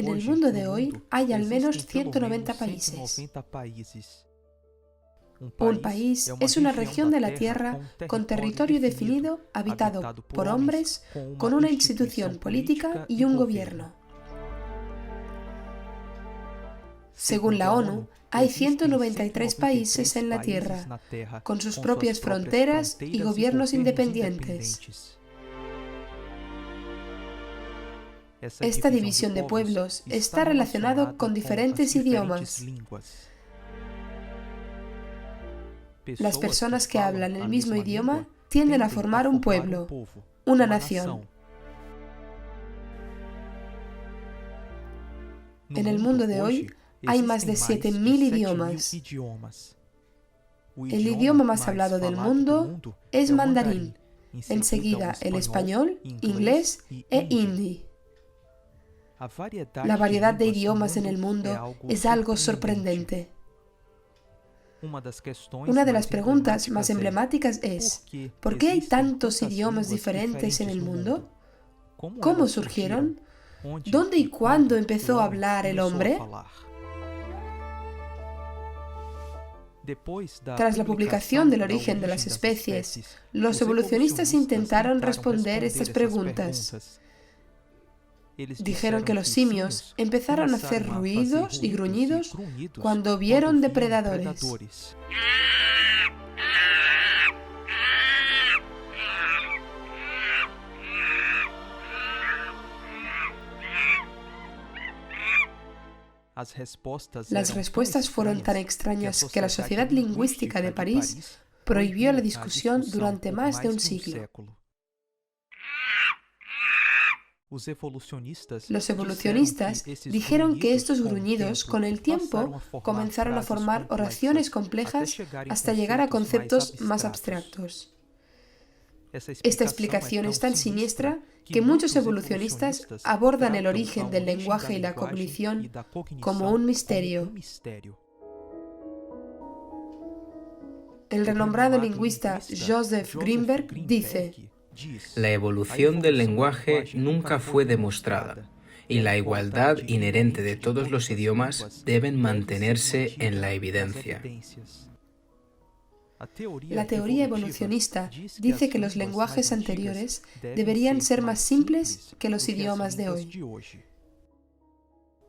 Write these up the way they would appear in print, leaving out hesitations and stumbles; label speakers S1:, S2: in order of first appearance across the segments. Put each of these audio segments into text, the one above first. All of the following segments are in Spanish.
S1: En el mundo de hoy hay al menos 190 países. Un país es una región de la Tierra con territorio definido, habitado por hombres, con una institución política y un gobierno. Según la ONU, hay 193 países en la Tierra, con sus propias fronteras y gobiernos independientes. Esta división de pueblos está relacionada con diferentes idiomas. Las personas que hablan el mismo idioma tienden a formar un pueblo, una nación. En el mundo de hoy hay más de 7.000 idiomas. El idioma más hablado del mundo es mandarín, enseguida el español, inglés e hindi. La variedad de idiomas en el mundo es algo sorprendente. Una de las preguntas más emblemáticas es, ¿por qué hay tantos idiomas diferentes en el mundo? ¿Cómo surgieron? ¿Dónde y cuándo empezó a hablar el hombre? Tras la publicación del origen de las especies, los evolucionistas intentaron responder estas preguntas. Dijeron que los simios empezaron a hacer ruidos y gruñidos cuando vieron depredadores. Las respuestas fueron tan extrañas que la Sociedad Lingüística de París prohibió la discusión durante más de un siglo. Los evolucionistas dijeron que estos gruñidos con el tiempo comenzaron a formar oraciones complejas hasta llegar a conceptos más abstractos. Esta explicación es tan siniestra que muchos evolucionistas abordan el origen del lenguaje y la cognición como un misterio. El renombrado lingüista Joseph Greenberg dice:
S2: la evolución del lenguaje nunca fue demostrada, y la igualdad inherente de todos los idiomas deben mantenerse en la evidencia.
S1: La teoría evolucionista dice que los lenguajes anteriores deberían ser más simples que los idiomas de hoy.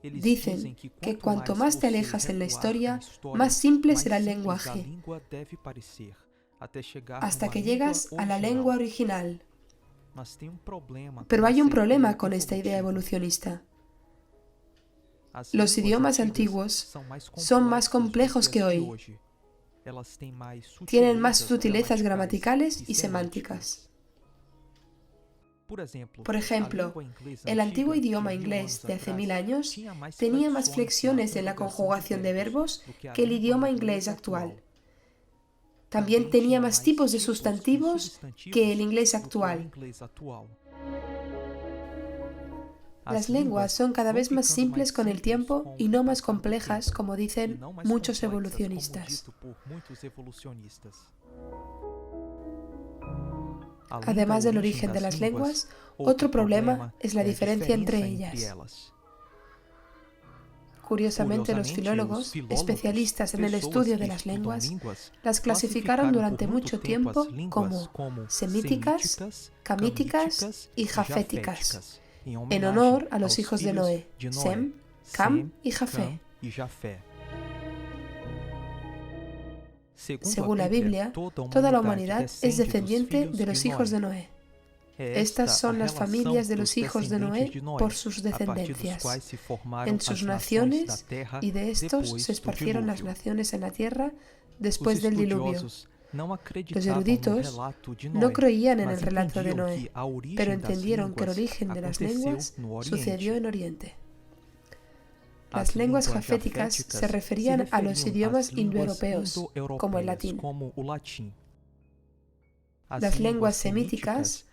S1: Dicen que cuanto más te alejas en la historia, más simple será el lenguaje, hasta que llegas a la lengua original. Pero hay un problema con esta idea evolucionista. Los idiomas antiguos son más complejos que hoy. Tienen más sutilezas gramaticales y semánticas. Por ejemplo, el antiguo idioma inglés de hace 1000 años tenía más flexiones en la conjugación de verbos que el idioma inglés actual. También tenía más tipos de sustantivos que el inglés actual. Las lenguas son cada vez más simples con el tiempo y no más complejas, como dicen muchos evolucionistas. Además del origen de las lenguas, otro problema es la diferencia entre ellas. Curiosamente, los filólogos, especialistas en el estudio de las lenguas, las clasificaron durante mucho tiempo como semíticas, camíticas y jaféticas, en honor a los hijos de Noé, Sem, Cam y Jafé. Según la Biblia, toda la humanidad es descendiente de los hijos de Noé. Estas son las familias de los hijos de Noé por sus descendencias, en sus naciones, y de estos se esparcieron las naciones en la tierra después del diluvio. Los eruditos no creían en el relato de Noé, pero entendieron que el origen de las lenguas sucedió en Oriente. Las lenguas jaféticas se referían a los idiomas indoeuropeos, como el latín. Las lenguas semíticas,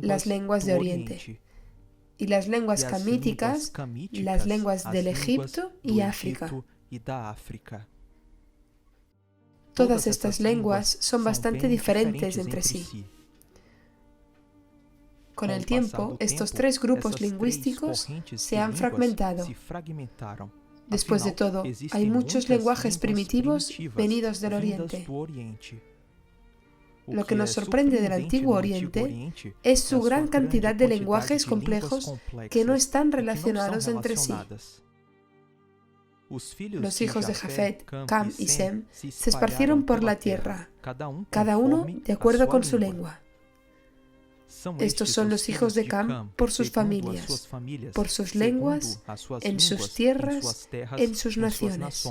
S1: las lenguas de Oriente. Y las lenguas camíticas, las lenguas del Egipto y África. Todas estas lenguas son bastante diferentes entre sí. Con el tiempo, estos tres grupos lingüísticos se han fragmentado. Después de todo, hay muchos lenguajes primitivos venidos del Oriente. Lo que nos sorprende del Antiguo Oriente es su gran cantidad de lenguajes complejos que no están relacionados entre sí. Los hijos de Jafet, Cam y Sem se esparcieron por la tierra, cada uno de acuerdo con su lengua. Estos son los hijos de Cam por sus familias, por sus lenguas, en sus tierras, en sus naciones.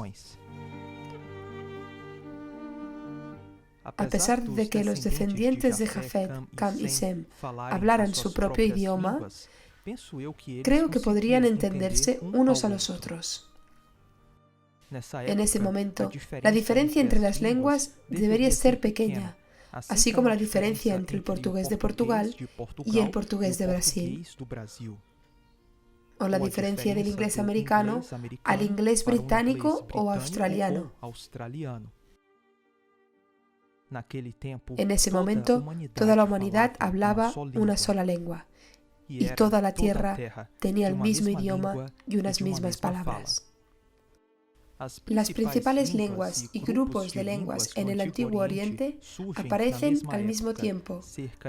S1: A pesar de que los descendientes de Jafet, Cam y Sem hablaran su propio idioma, creo que podrían entenderse unos a los otros. En ese momento, la diferencia entre las lenguas debería ser pequeña, así como la diferencia entre el portugués de Portugal y el portugués de Brasil, o la diferencia del inglés americano al inglés británico o australiano. En ese momento, toda la humanidad hablaba una sola lengua, y toda la tierra tenía el mismo idioma y unas mismas palabras. Las principales lenguas y grupos de lenguas en el Antiguo Oriente aparecen al mismo tiempo,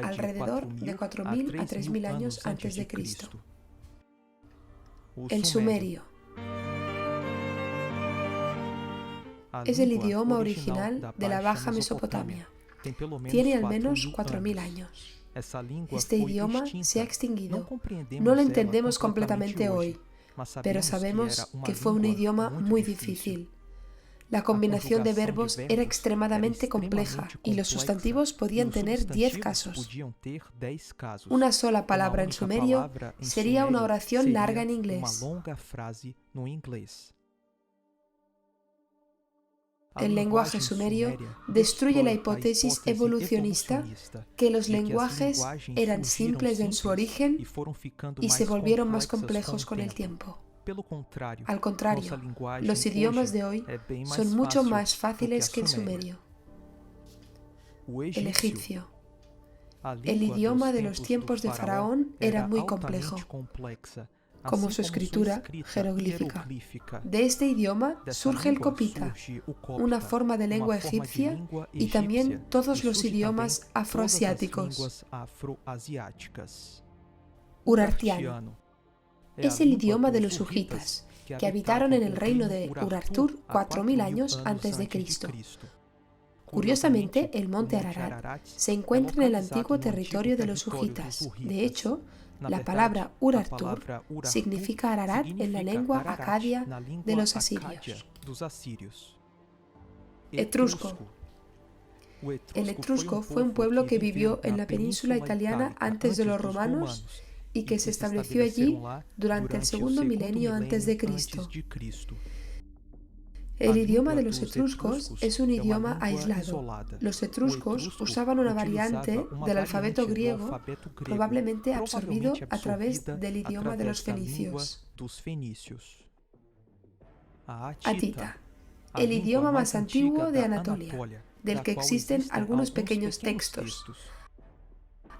S1: alrededor de 4.000 a 3.000 años antes de Cristo. El sumerio es el idioma original de la Baja Mesopotamia. Tiene al menos 4.000 años. Este idioma se ha extinguido. No lo entendemos completamente hoy, pero sabemos que fue un idioma muy difícil. La combinación de verbos era extremadamente compleja y los sustantivos podían tener 10 casos. Una sola palabra en sumerio sería una oración larga en inglés. El lenguaje sumerio destruye la hipótesis evolucionista que los lenguajes eran simples en su origen y se volvieron más complejos con el tiempo. Al contrario, los idiomas de hoy son mucho más fáciles que el sumerio. El egipcio. El idioma de los tiempos de Faraón era muy complejo, como su escritura jeroglífica. De este idioma surge el copita, una forma de lengua egipcia, y también todos los idiomas afroasiáticos. Urartiano. Es el idioma de los hujitas, que habitaron en el reino de Urartu 4.000 años antes de Cristo. Curiosamente, el monte Ararat se encuentra en el antiguo territorio de los hujitas. De hecho, la palabra Urartu significa Ararat en la lengua acadia de los asirios. Etrusco. El etrusco fue un pueblo que vivió en la península italiana antes de los romanos y que se estableció allí durante el segundo milenio antes de Cristo. El idioma de los etruscos es un idioma aislado. Los etruscos usaban una variante del alfabeto griego, probablemente absorbido a través del idioma de los fenicios. Atita, el idioma más antiguo de Anatolia, del que existen algunos pequeños textos.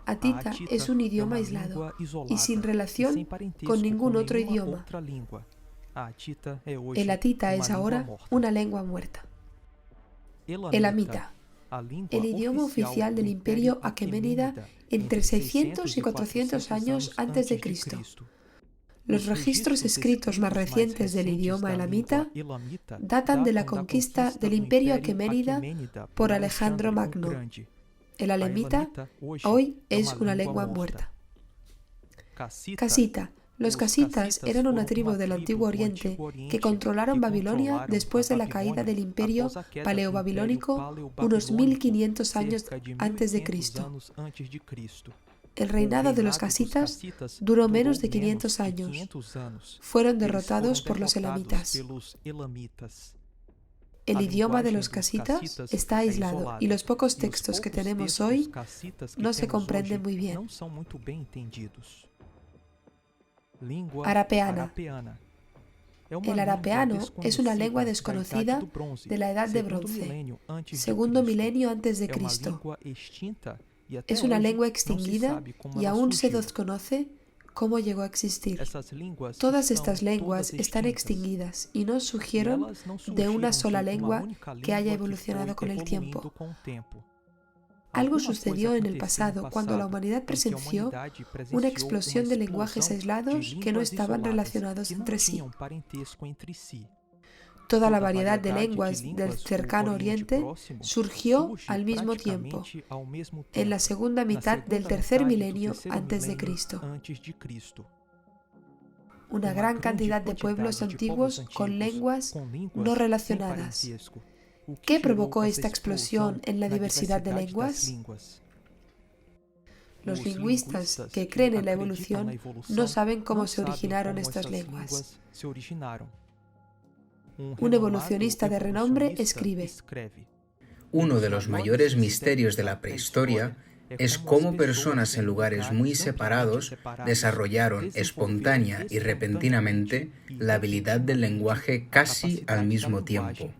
S1: Atita es un idioma aislado y sin relación con ningún otro idioma. El atita es ahora una lengua muerta. El amita, el idioma oficial del imperio aqueménida entre 600 y 400 años antes de Cristo. Los registros escritos más recientes del idioma elamita datan de la conquista del imperio aqueménida por Alejandro Magno. El alemita hoy es una lengua muerta. Casita. Los casitas eran una tribu del Antiguo Oriente que controlaron Babilonia después de la caída del imperio paleobabilónico unos 1500 años antes de Cristo. El reinado de los casitas duró menos de 500 años. Fueron derrotados por los elamitas. El idioma de los casitas está aislado y los pocos textos que tenemos hoy no se comprenden muy bien. Arapeana. El arapeano es una lengua desconocida de la Edad de Bronce, segundo milenio antes de Cristo. Es una lengua extinguida y aún se desconoce cómo llegó a existir. Todas estas lenguas están extinguidas y no surgieron de una sola lengua que haya evolucionado con el tiempo. Algo sucedió en el pasado cuando la humanidad presenció una explosión de lenguajes aislados que no estaban relacionados entre sí. Toda la variedad de lenguas del cercano Oriente surgió al mismo tiempo, en la segunda mitad del tercer milenio antes de Cristo. Una gran cantidad de pueblos antiguos con lenguas no relacionadas. ¿Qué provocó esta explosión en la diversidad de lenguas? Los lingüistas que creen en la evolución no saben cómo se originaron estas lenguas. Un evolucionista de renombre escribe:
S2: uno de los mayores misterios de la prehistoria es cómo personas en lugares muy separados desarrollaron espontánea y repentinamente la habilidad del lenguaje casi al mismo tiempo.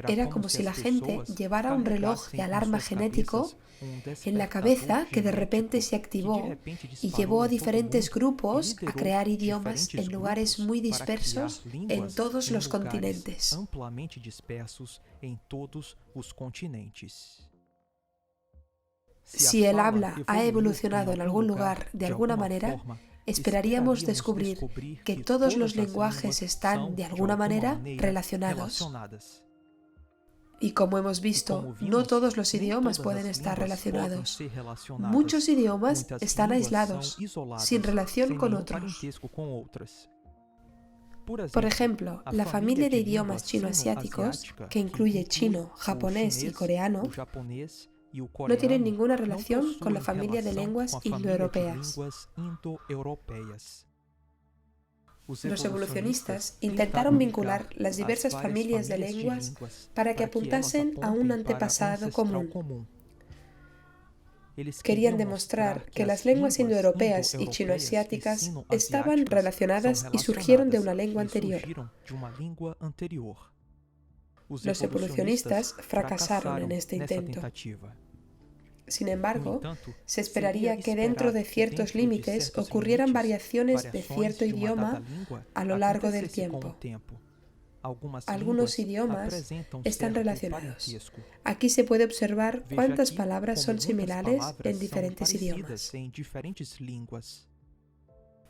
S1: Era como si la gente llevara un reloj de alarma genético en la cabeza que de repente se activó y llevó a diferentes grupos a crear idiomas en lugares muy dispersos en todos los continentes. Si el habla ha evolucionado en algún lugar de alguna manera, esperaríamos descubrir que todos los lenguajes están de alguna manera relacionados. Y como hemos visto, no todos los idiomas pueden estar relacionados. Muchos idiomas están aislados, sin relación con otros. Por ejemplo, la familia de idiomas chino-asiáticos, que incluye chino, japonés y coreano, no tienen ninguna relación con la familia de lenguas indoeuropeas. Los evolucionistas intentaron vincular las diversas familias de lenguas para que apuntasen a un antepasado común. Querían demostrar que las lenguas indoeuropeas y chinoasiáticas estaban relacionadas y surgieron de una lengua anterior. Los evolucionistas fracasaron en este intento. Sin embargo, se esperaría que dentro de ciertos límites ocurrieran variaciones de cierto idioma a lo largo del tiempo. Algunos idiomas están relacionados. Aquí se puede observar cuántas palabras son similares en diferentes idiomas.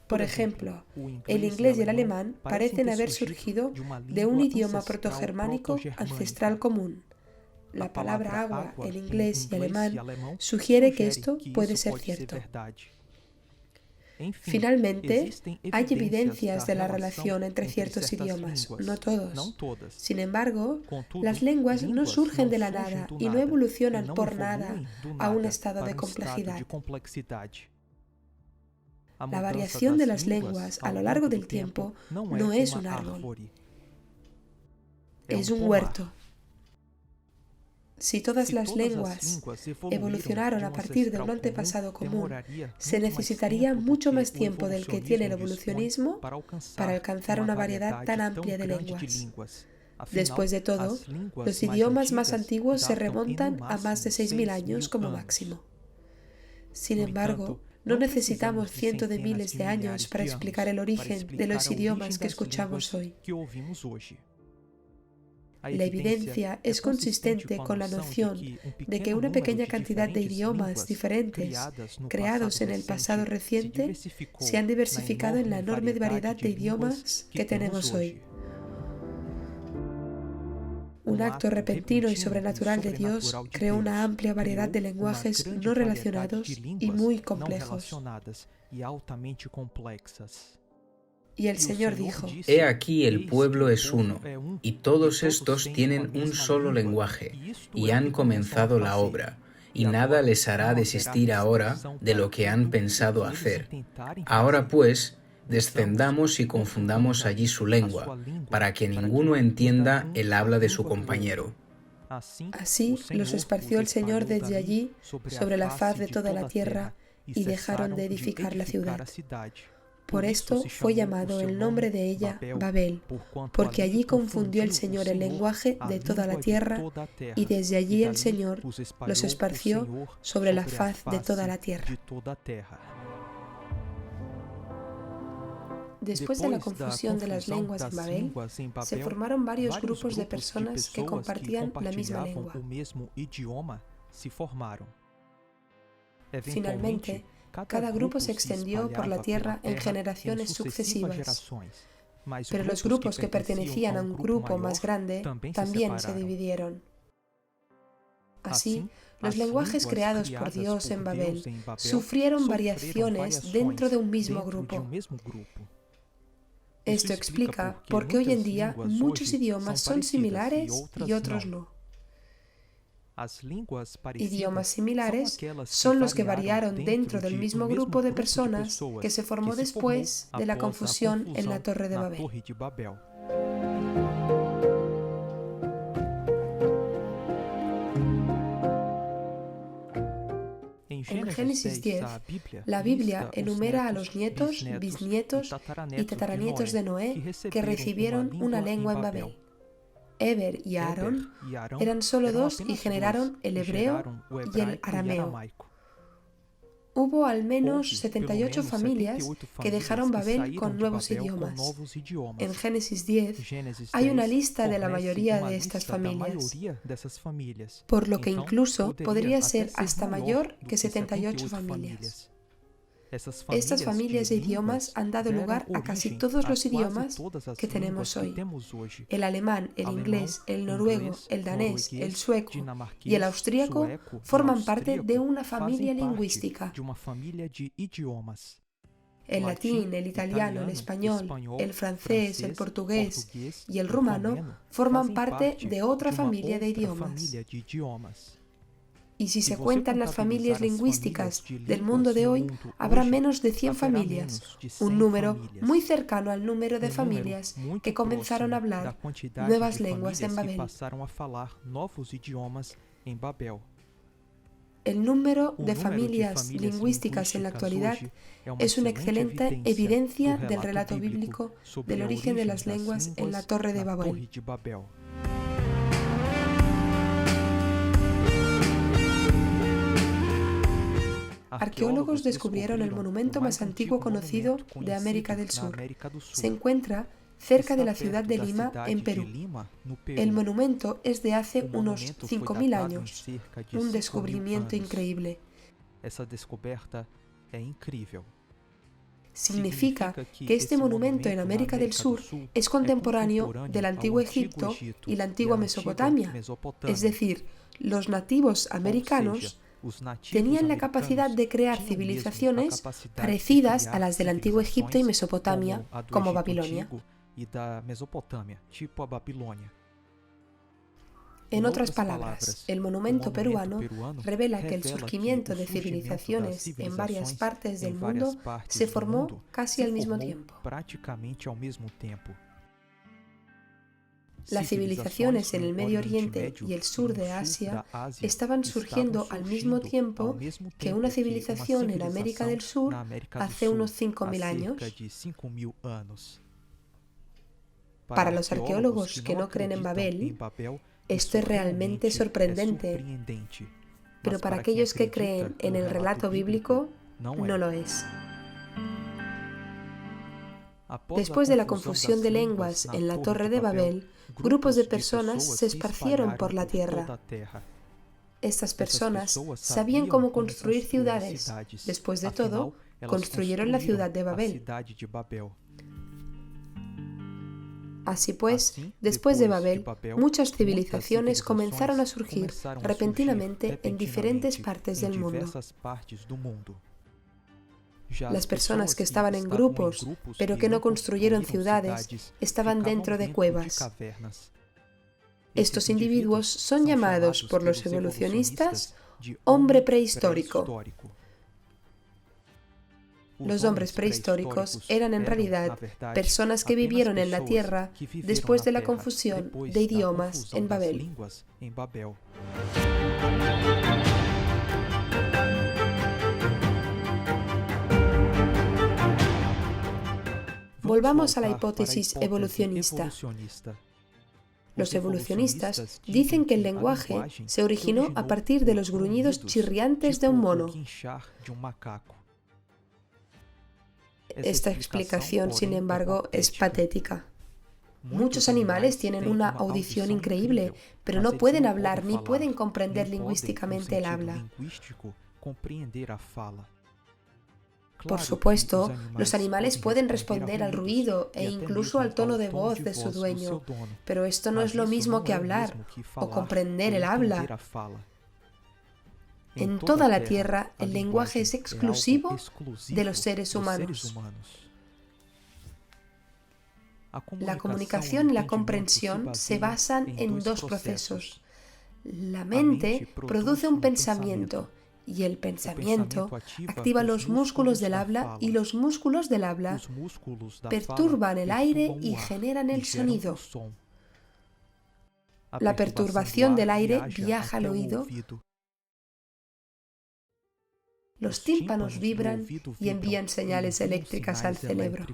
S1: Por ejemplo, el inglés y el alemán parecen haber surgido de un idioma protogermánico ancestral común. La palabra agua en inglés y alemán sugiere que esto puede ser cierto. Finalmente, hay evidencias de la relación entre ciertos idiomas, no todos. Sin embargo, las lenguas no surgen de la nada y no evolucionan por nada a un estado de complejidad. La variación de las lenguas a lo largo del tiempo no es un árbol, es un huerto. Si todas las lenguas evolucionaron a partir de un antepasado común, se necesitaría mucho más tiempo del que tiene el evolucionismo para alcanzar una variedad tan amplia de lenguas. Después de todo, los idiomas más antiguos se remontan a más de 6.000 años como máximo. Sin embargo, no necesitamos cientos de miles de años para explicar el origen de los idiomas que escuchamos hoy. La evidencia es consistente con la noción de que una pequeña cantidad de idiomas diferentes, creados en el pasado reciente, se han diversificado en la enorme variedad de idiomas que tenemos hoy. Un acto repentino y sobrenatural de Dios creó una amplia variedad de lenguajes no relacionados y muy complejos. Y el Señor dijo:
S2: He aquí el pueblo es uno, y todos estos tienen un solo lenguaje, y han comenzado la obra, y nada les hará desistir ahora de lo que han pensado hacer. Ahora pues, descendamos y confundamos allí su lengua, para que ninguno entienda el habla de su compañero.
S1: Así los esparció el Señor desde allí sobre la faz de toda la tierra, y dejaron de edificar la ciudad. Por esto fue llamado el nombre de ella Babel, porque allí confundió el Señor el lenguaje de toda la tierra, y desde allí el Señor los esparció sobre la faz de toda la tierra. Después de la confusión de las lenguas en Babel, se formaron varios grupos de personas que compartían la misma lengua. Finalmente, cada grupo se extendió por la tierra en generaciones sucesivas, pero los grupos que pertenecían a un grupo más grande también se dividieron. Así, los lenguajes creados por Dios en Babel sufrieron variaciones dentro de un mismo grupo. Esto explica por qué hoy en día muchos idiomas son similares y otros no. Idiomas similares son los que variaron dentro del mismo grupo de personas que se formó después de la confusión en la Torre de Babel. En Génesis 10, la Biblia enumera a los nietos, bisnietos y tataranietos de Noé que recibieron una lengua en Babel. Eber y Aarón eran solo dos y generaron el hebreo y el arameo. Hubo al menos 78 familias que dejaron Babel con nuevos idiomas. En Génesis 10 hay una lista de la mayoría de estas familias, por lo que incluso podría ser hasta mayor que 78 familias. Estas familias de idiomas han dado lugar a casi todos los idiomas que tenemos hoy. El alemán, el inglés, el noruego, el danés, el sueco y el austríaco forman parte de una familia lingüística. El latín, el italiano, el español, el francés, el portugués y el rumano forman parte de otra familia de idiomas. Y si se cuentan las familias lingüísticas del mundo de hoy, habrá menos de 100 familias, un número muy cercano al número de familias que comenzaron a hablar nuevas lenguas en Babel. El número de familias lingüísticas en la actualidad es una excelente evidencia del relato bíblico del origen de las lenguas en la Torre de Babel. Arqueólogos descubrieron el monumento más antiguo conocido de América del Sur. Se encuentra cerca de la ciudad de Lima, en Perú. El monumento es de hace unos 5.000 años, un descubrimiento increíble. Significa que este monumento en América del Sur es contemporáneo del antiguo Egipto y la antigua Mesopotamia, es decir, los nativos americanos tenían la capacidad de crear civilizaciones parecidas a las del antiguo Egipto y Mesopotamia, como Babilonia. En otras palabras, el monumento peruano revela que el surgimiento de civilizaciones en varias partes del mundo se formó casi al mismo tiempo. Las civilizaciones en el Medio Oriente y el sur de Asia estaban surgiendo al mismo tiempo que una civilización en América del Sur hace unos 5.000 años. Para los arqueólogos que no creen en Babel, esto es realmente sorprendente, pero para aquellos que creen en el relato bíblico, no lo es. Después de la confusión de lenguas en la Torre de Babel, grupos de personas se esparcieron por la tierra. Estas personas sabían cómo construir ciudades. Después de todo, construyeron la ciudad de Babel. Así pues, después de Babel, muchas civilizaciones comenzaron a surgir repentinamente en diferentes partes del mundo. Las personas que estaban en grupos, pero que no construyeron ciudades, estaban dentro de cuevas. Estos individuos son llamados por los evolucionistas hombre prehistórico. Los hombres prehistóricos eran en realidad personas que vivieron en la Tierra después de la confusión de idiomas en Babel. Volvamos a la hipótesis evolucionista. Los evolucionistas dicen que el lenguaje se originó a partir de los gruñidos chirriantes de un mono. Esta explicación, sin embargo, es patética. Muchos animales tienen una audición increíble, pero no pueden hablar ni pueden comprender lingüísticamente el habla. Por supuesto, los animales pueden responder al ruido e incluso al tono de voz de su dueño, pero esto no es lo mismo que hablar o comprender el habla. En toda la Tierra, el lenguaje es exclusivo de los seres humanos. La comunicación y la comprensión se basan en dos procesos. La mente produce un pensamiento y el pensamiento activa los músculos del habla y los músculos del habla perturban el aire y generan el sonido. La perturbación del aire viaja al oído, los tímpanos vibran y envían señales eléctricas al cerebro.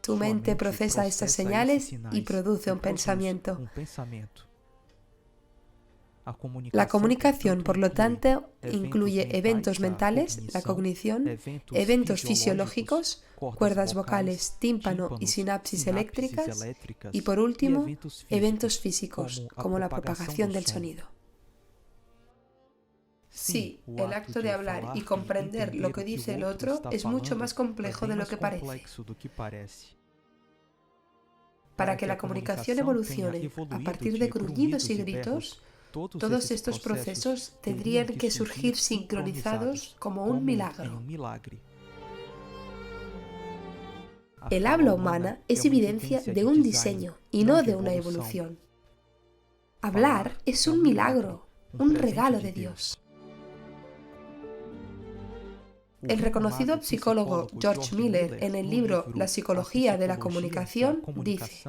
S1: Tu mente procesa estas señales y produce un pensamiento. La comunicación, por lo tanto, incluye eventos mentales, la cognición, eventos fisiológicos, cuerdas vocales, tímpano y sinapsis eléctricas, y por último, eventos físicos, como la propagación del sonido. Sí, el acto de hablar y comprender lo que dice el otro es mucho más complejo de lo que parece. Para que la comunicación evolucione a partir de gruñidos y gritos, todos estos procesos tendrían que surgir sincronizados como un milagro. El habla humana es evidencia de un diseño y no de una evolución. Hablar es un milagro, un regalo de Dios. El reconocido psicólogo George Miller, en el libro La psicología de la comunicación, dice: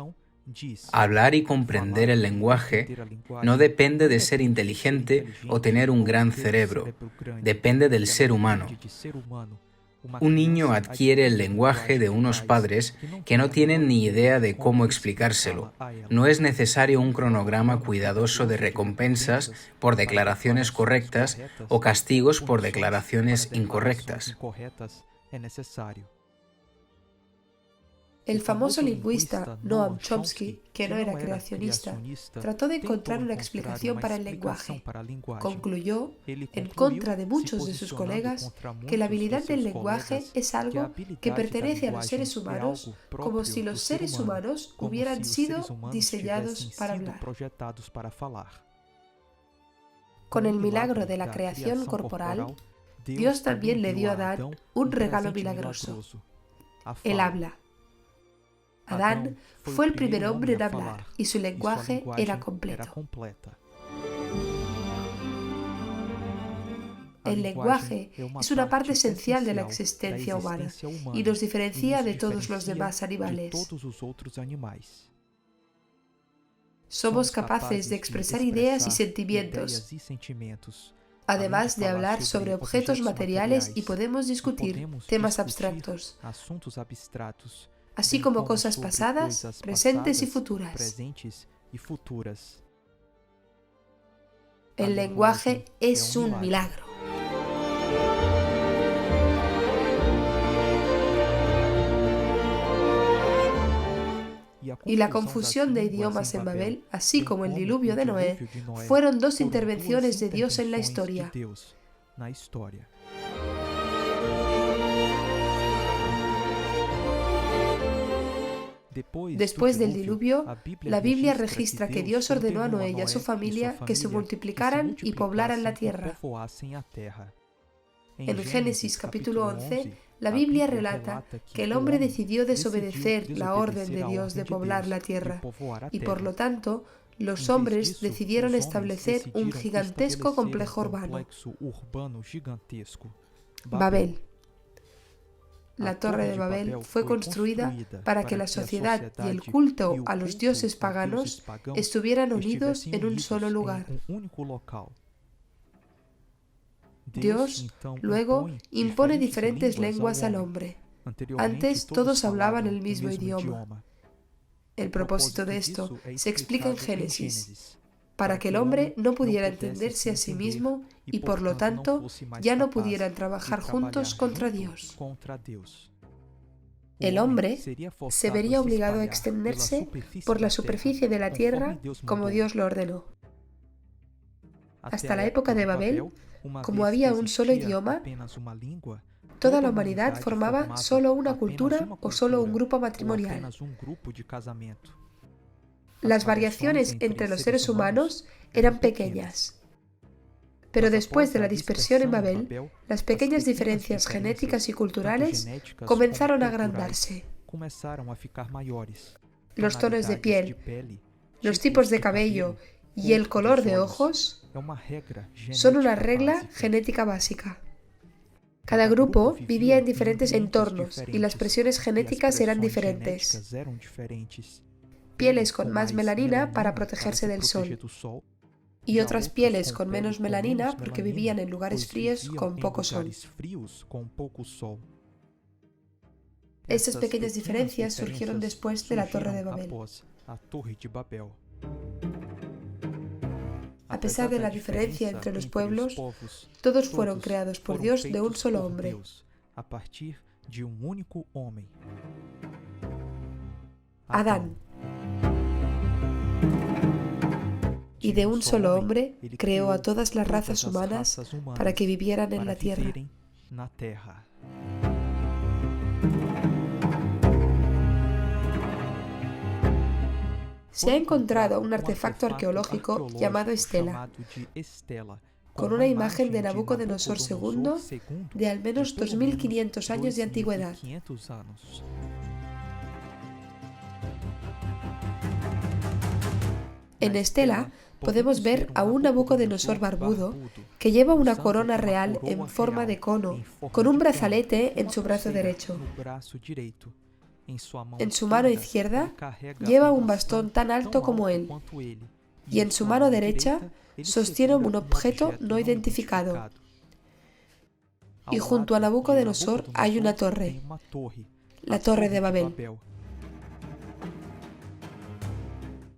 S2: hablar y comprender el lenguaje no depende de ser inteligente o tener un gran cerebro, depende del ser humano. Un niño adquiere el lenguaje de unos padres que no tienen ni idea de cómo explicárselo. No es necesario un cronograma cuidadoso de recompensas por declaraciones correctas o castigos por declaraciones incorrectas.
S1: El famoso lingüista Noam Chomsky, que no era creacionista, trató de encontrar una explicación para el lenguaje. Concluyó, en contra de muchos de sus colegas, que la habilidad del lenguaje es algo que pertenece a los seres humanos, como si los seres humanos hubieran sido diseñados para hablar. Con el milagro de la creación corporal, Dios también le dio a Adán un regalo milagroso: el habla. Adán fue el primer hombre en hablar y su lenguaje era completo. El lenguaje es una parte esencial de la existencia humana y nos diferencia de todos los demás animales. Somos capaces de expresar ideas y sentimientos, además de hablar sobre objetos materiales, y podemos discutir temas abstractos, así como cosas pasadas, presentes y futuras. El lenguaje es un milagro. Y la confusión de idiomas en Babel, así como el diluvio de Noé, fueron dos intervenciones de Dios en la historia. Después del diluvio, la Biblia registra que Dios ordenó a Noé y a su familia que se multiplicaran y poblaran la tierra. En Génesis capítulo 11, la Biblia relata que el hombre decidió desobedecer la orden de Dios de poblar la tierra, y por lo tanto, los hombres decidieron establecer un gigantesco complejo urbano. Babel. La Torre de Babel fue construida para que la sociedad y el culto a los dioses paganos estuvieran unidos en un solo lugar. Dios, luego, impone diferentes lenguas al hombre. Antes todos hablaban el mismo idioma. El propósito de esto se explica en Génesis, para que el hombre no pudiera entenderse a sí mismo y por lo tanto ya no pudieran trabajar juntos contra Dios. El hombre se vería obligado a extenderse por la superficie de la tierra como Dios lo ordenó. Hasta la época de Babel, como había un solo idioma, toda la humanidad formaba solo una cultura o solo un grupo matrimonial. Las variaciones entre los seres humanos eran pequeñas. Pero después de la dispersión en Babel, las pequeñas diferencias genéticas y culturales comenzaron a agrandarse. Los tonos de piel, los tipos de cabello y el color de ojos son una regla genética básica. Cada grupo vivía en diferentes entornos y las presiones genéticas eran diferentes. Pieles con más melanina para protegerse del sol, y otras pieles con menos melanina porque vivían en lugares fríos con poco sol. Estas pequeñas diferencias surgieron después de la Torre de Babel. A pesar de la diferencia entre los pueblos, todos fueron creados por Dios de un solo hombre. Adán. Y de un solo hombre creó a todas las razas humanas para que vivieran en la tierra. Se ha encontrado un artefacto arqueológico llamado estela, con una imagen de Nabucodonosor II de al menos 2500 años de antigüedad. En estela podemos ver a un Nabucodonosor barbudo que lleva una corona real en forma de cono, con un brazalete en su brazo derecho. En su mano izquierda lleva un bastón tan alto como él, y en su mano derecha sostiene un objeto no identificado. Y junto a Nabucodonosor hay una torre, la Torre de Babel.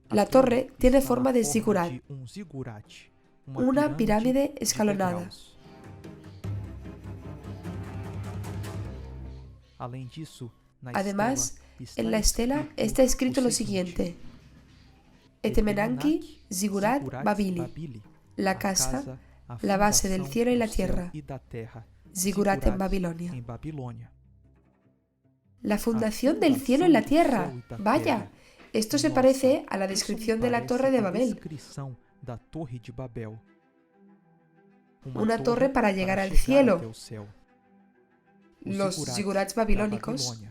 S1: La torre tiene forma de zigurat, una pirámide escalonada. Además, en la estela está escrito lo siguiente: Etemenanki Zigurat Babili, la casa, la base del cielo y la tierra, Zigurat en Babilonia. La fundación del cielo y la tierra, vaya. Esto se parece a la descripción de la Torre de Babel. Una torre para llegar al cielo. Los zigurats babilónicos.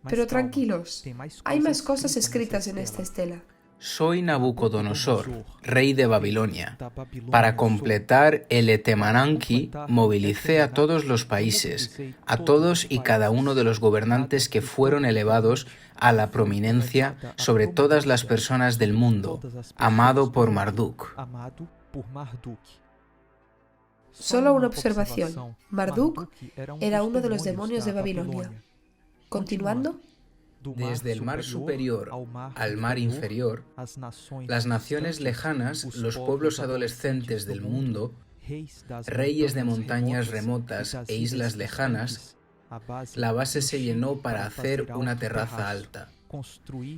S1: Pero tranquilos, hay más cosas escritas en esta estela.
S2: Soy Nabucodonosor, rey de Babilonia. Para completar el Etemenanki, movilicé a todos los países, a todos y cada uno de los gobernantes que fueron elevados a la prominencia sobre todas las personas del mundo, amado por Marduk.
S1: Solo una observación. Marduk era uno de los demonios de Babilonia. Continuando.
S2: Desde el mar superior al mar inferior, las naciones lejanas, los pueblos adolescentes del mundo, reyes de montañas remotas e islas lejanas, la base se llenó para hacer una terraza alta.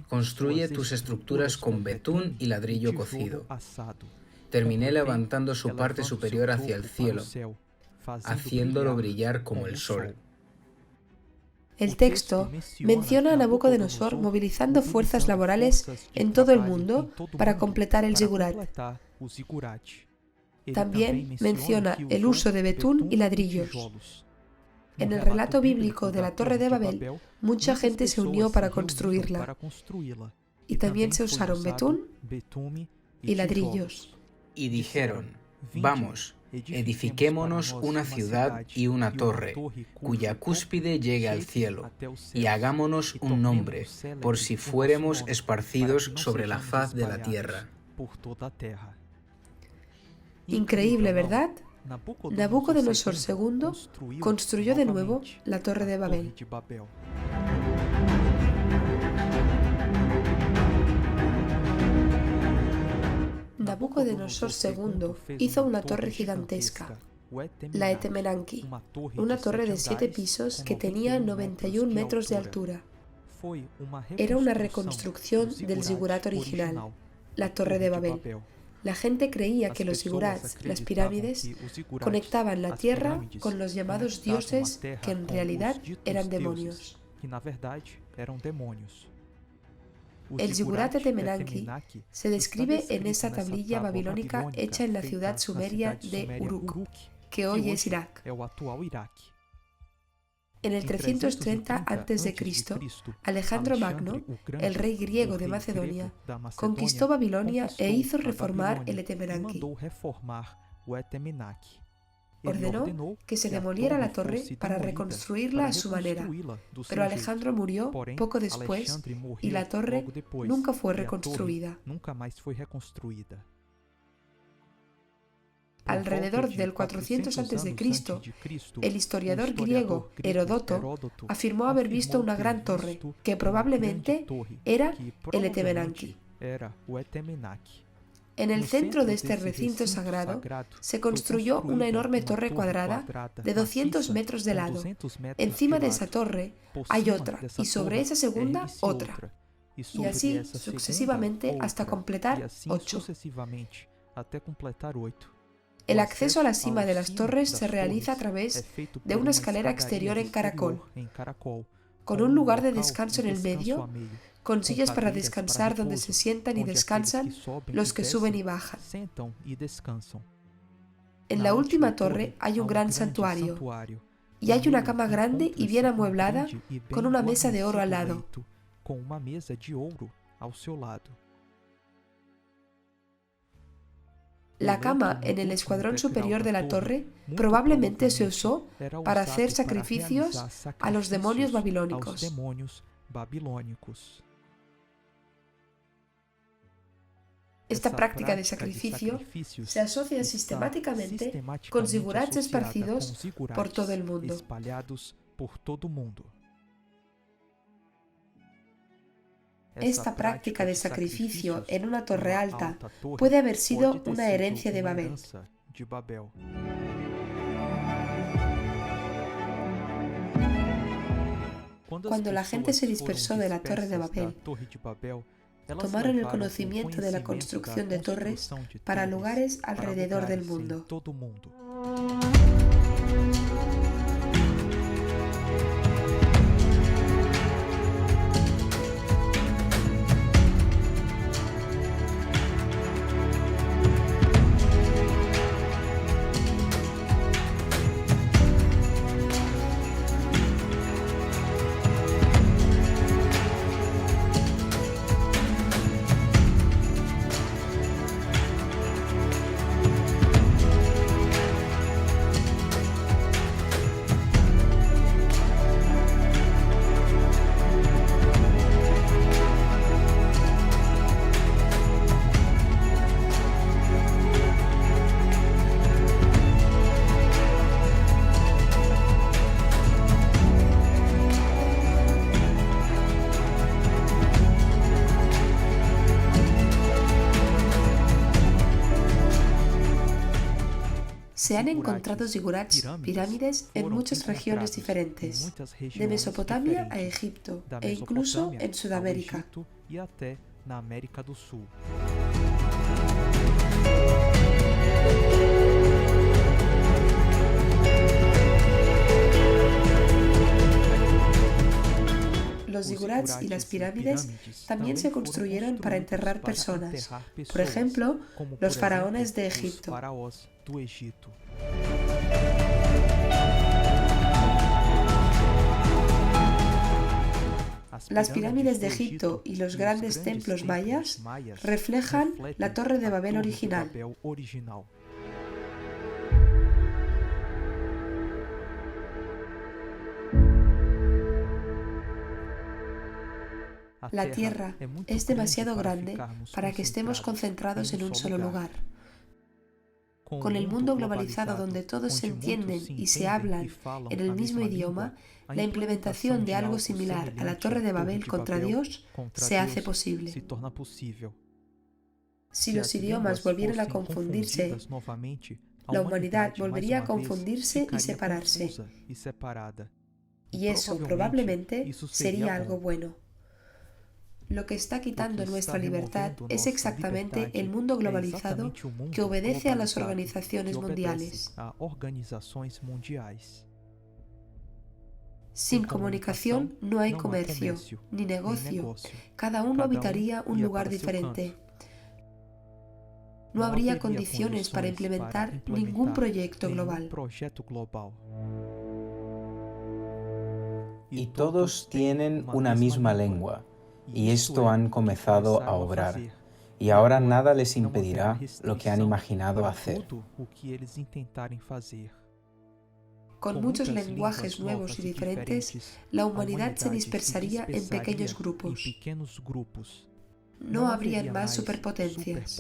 S2: Construye tus estructuras con betún y ladrillo cocido. Terminé levantando su parte superior hacia el cielo, haciéndolo brillar como el sol.
S1: El texto menciona a Nabucodonosor movilizando fuerzas laborales en todo el mundo para completar el zigurat. También menciona el uso de betún y ladrillos. En el relato bíblico de la Torre de Babel, mucha gente se unió para construirla, y también se usaron betún y ladrillos.
S2: Y dijeron: vamos, edifiquémonos una ciudad y una torre, cuya cúspide llegue al cielo, y hagámonos un nombre, por si fuéremos esparcidos sobre la faz de la tierra.
S1: Increíble, ¿verdad? Nabucodonosor II construyó de nuevo la Torre de Babel. Nabucodonosor II hizo una torre gigantesca, la Etemenanki, una torre de 7 pisos que tenía 91 metros de altura. Era una reconstrucción del zigurat original, la Torre de Babel. La gente creía que los zigurats, las pirámides, conectaban la tierra con los llamados dioses que en realidad eran demonios. El zigurat Etemenanki se describe en esa tablilla babilónica hecha en la ciudad sumeria de Uruk, que hoy es Irak. En el 330 a.C., Alejandro Magno, el rey griego de Macedonia, conquistó Babilonia e hizo reformar el Etemenanki. Ordenó que se demoliera la torre para reconstruirla a su manera, pero Alejandro murió poco después y la torre nunca fue reconstruida. Alrededor del 400 a.C., el historiador griego Heródoto afirmó haber visto una gran torre, que probablemente era el Etemenanki. En el centro de este recinto sagrado se construyó una enorme torre cuadrada de 200 metros de lado. Encima de esa torre hay otra, y sobre esa segunda otra, y así sucesivamente hasta completar 8. El acceso a la cima de las torres se realiza a través de una escalera exterior en caracol, con un lugar de descanso en el medio, con sillas para descansar donde se sientan y descansan los que suben y bajan. En la última torre hay un gran santuario, y hay una cama grande y bien amueblada con una mesa de oro al lado. La cama en el escuadrón superior de la torre probablemente se usó para hacer sacrificios a los demonios babilónicos. Esta práctica de sacrificio se asocia sistemáticamente con zigurats esparcidos por todo el mundo. Esta práctica de sacrificio en una torre alta puede haber sido una herencia de Babel. Cuando la gente se dispersó de la Torre de Babel, tomaron el conocimiento de la construcción de torres para lugares alrededor del mundo. Se han encontrado zigurats, pirámides, en muchas regiones diferentes, de Mesopotamia a Egipto e incluso en Sudamérica. Los zigurats y las pirámides también se construyeron para enterrar personas, por ejemplo, los faraones de Egipto. Las pirámides de Egipto y los grandes templos mayas reflejan la Torre de Babel original. La Tierra es demasiado grande para que estemos concentrados en un solo lugar. Con el mundo globalizado donde todos se entienden y se hablan en el mismo idioma, la implementación de algo similar a la Torre de Babel contra Dios se hace posible. Si los idiomas volvieran a confundirse, la humanidad volvería a confundirse y separarse. Y eso probablemente sería algo bueno. Lo que está quitando nuestra libertad es exactamente el mundo globalizado que obedece a las organizaciones mundiales. Sin comunicación no hay comercio ni negocio. Cada uno habitaría un lugar diferente. No habría condiciones para implementar ningún proyecto global.
S2: Y todos tienen una misma lengua, y esto han comenzado a obrar, y ahora nada les impedirá lo que han imaginado hacer.
S1: Con muchos lenguajes nuevos y diferentes, la humanidad se dispersaría en pequeños grupos. No habrían más superpotencias.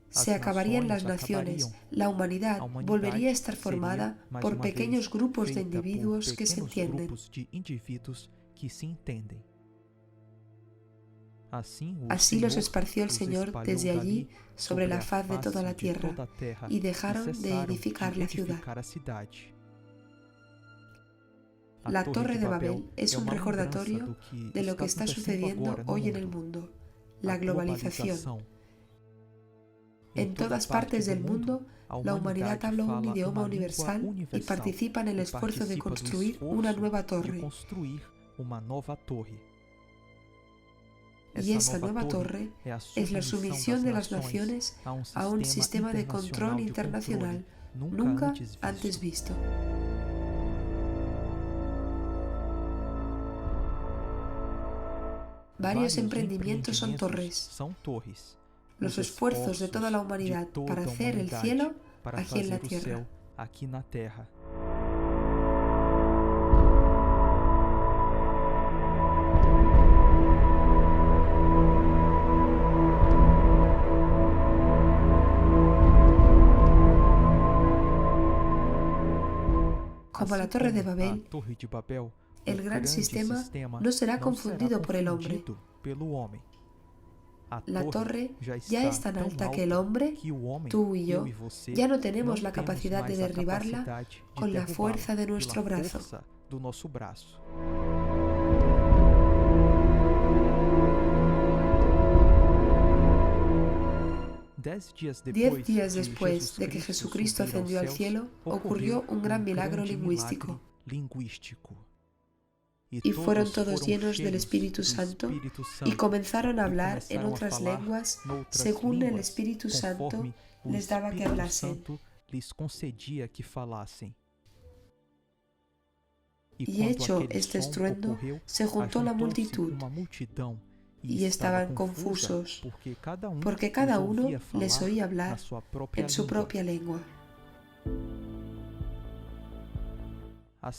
S1: Se acabarían las naciones. La humanidad volvería a estar formada por pequeños grupos de individuos que se entienden. Así los esparció el Señor desde allí sobre la faz de toda la tierra, y dejaron de edificar la ciudad. La Torre de Babel es un recordatorio de lo que está sucediendo hoy en el mundo, la globalización. En todas partes del mundo, la humanidad habla un idioma universal y participa en el esfuerzo de construir una nueva torre. Y esa nueva torre es la sumisión de las naciones a un sistema de control internacional nunca antes visto. Varios emprendimientos son torres. Los esfuerzos de toda la humanidad para hacer el cielo aquí en la tierra. Como la Torre de Babel, el gran sistema no será confundido por el hombre. La torre ya es tan alta que el hombre, tú y yo, ya no tenemos la capacidad de derribarla con la fuerza de nuestro brazo. 10 días después de que Jesucristo ascendió al cielo, ocurrió un gran milagro lingüístico. Y fueron todos llenos del Espíritu Santo y comenzaron a hablar en otras lenguas según el Espíritu Santo les daba que hablasen. Y hecho este estruendo, se juntó la multitud y estaban confusos, porque cada uno les oía hablar en su propia lengua.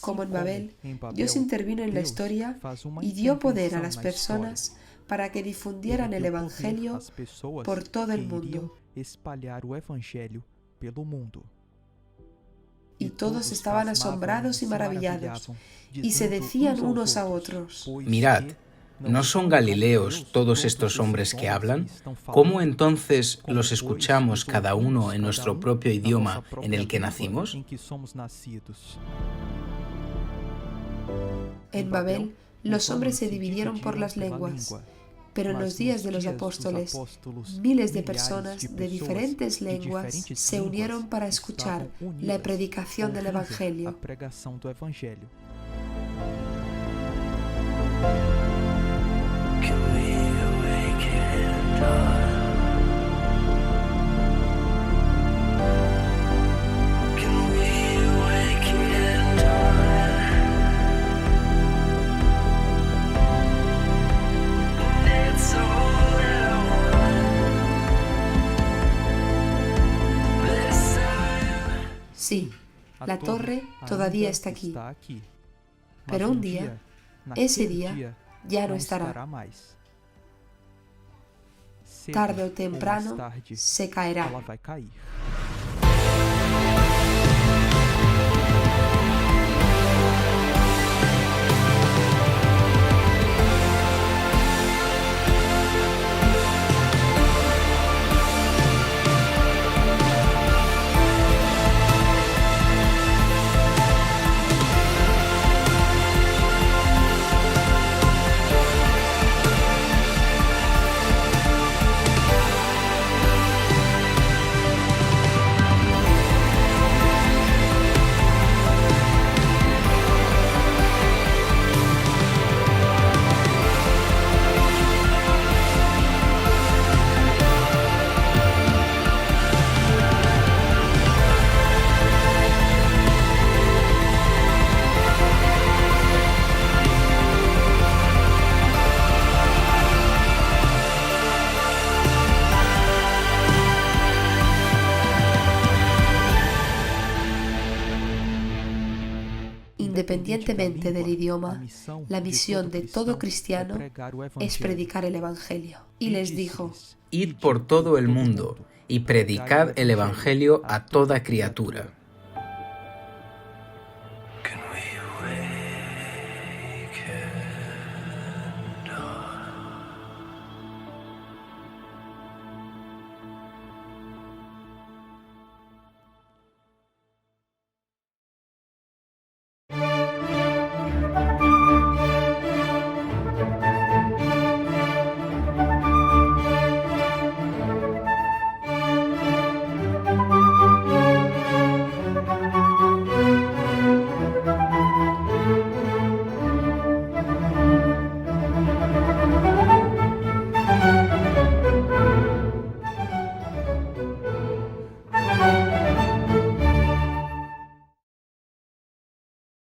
S1: Como en Babel, Dios intervino en la historia y dio poder a las personas para que difundieran el Evangelio por todo el mundo. Y todos estaban asombrados y maravillados, y se decían unos a otros:
S2: Mirad, ¿no son galileos todos estos hombres que hablan? ¿Cómo entonces los escuchamos cada uno en nuestro propio idioma en el que nacimos?
S1: En Babel, los hombres se dividieron por las lenguas, pero en los días de los apóstoles, miles de personas de diferentes lenguas se unieron para escuchar la predicación del Evangelio. Sí, la torre todavía está aquí, pero un día, ese día, ya no estará. tarde o temprano se caerá. Independientemente del idioma, la misión de todo cristiano es predicar el Evangelio. Y les dijo:
S2: Id por todo el mundo y predicad el Evangelio a toda criatura.